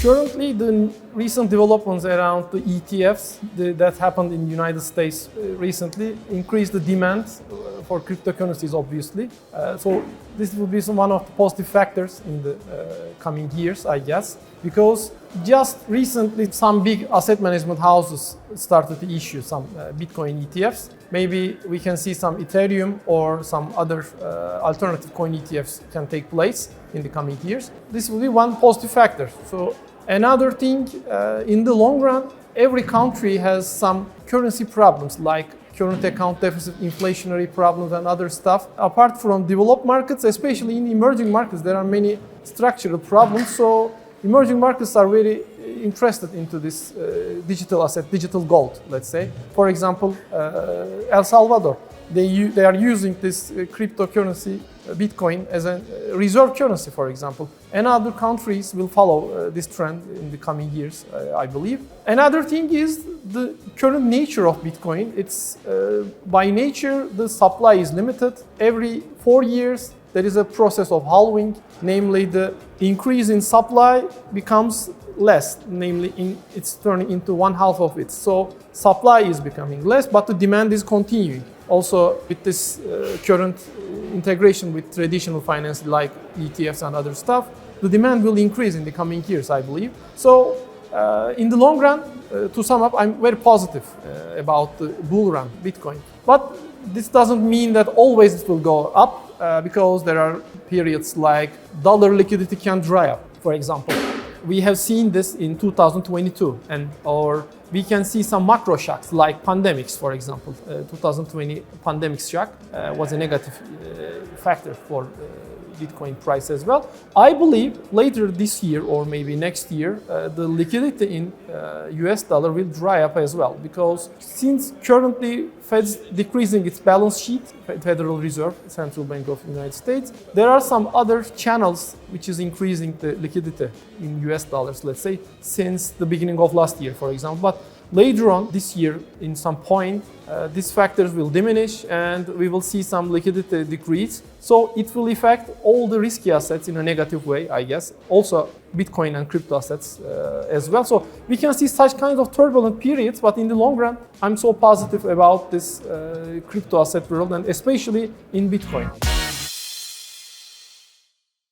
Currently, the recent developments around the ETFs that happened in the United States recently increased the demand for cryptocurrencies, obviously. So this will be one of the positive factors in the coming years, I guess, because just recently some big asset management houses started to issue some Bitcoin ETFs. Maybe we can see some Ethereum or some other alternative coin ETFs can take place in the coming years. This will be one positive factor. So another thing, in the long run, every country has some currency problems like current account deficit, inflationary problems and other stuff. Apart from developed markets, especially in emerging markets, there are many structural problems. So emerging markets are very interested into this digital asset, digital gold, let's say. For example, El Salvador, they are using this cryptocurrency, Bitcoin, as a reserve currency, for example. And other countries will follow this trend in the coming years, I believe. Another thing is the current nature of Bitcoin. It's by nature, the supply is limited. Every 4 years, there is a process of halving, namely the increase in supply becomes less, namely it's turning into one half of it. So supply is becoming less, but the demand is continuing. Also, with this current integration with traditional finance like ETFs and other stuff, the demand will increase in the coming years, I believe. So in the long run, to sum up, I'm very positive about the bull run Bitcoin. But this doesn't mean that always it will go up because there are periods like dollar liquidity can dry up, for example. We have seen this in 2022, or we can see some macro shocks like pandemics, for example. 2020 pandemic shock was a negative factor for Bitcoin price as well. I believe later this year or maybe next year, the liquidity in US dollar will dry up as well, because since currently Fed's decreasing its balance sheet, Federal Reserve, Central Bank of the United States, there are some other channels which is increasing the liquidity in US dollars, let's say, since the beginning of last year, for example. But later on this year, in some point, these factors will diminish and we will see some liquidity decrease. So it will affect all the risky assets in a negative way, I guess. Also Bitcoin and crypto assets as well. So we can see such kind of turbulent periods, but in the long run, I'm so positive about this crypto asset world and especially in Bitcoin.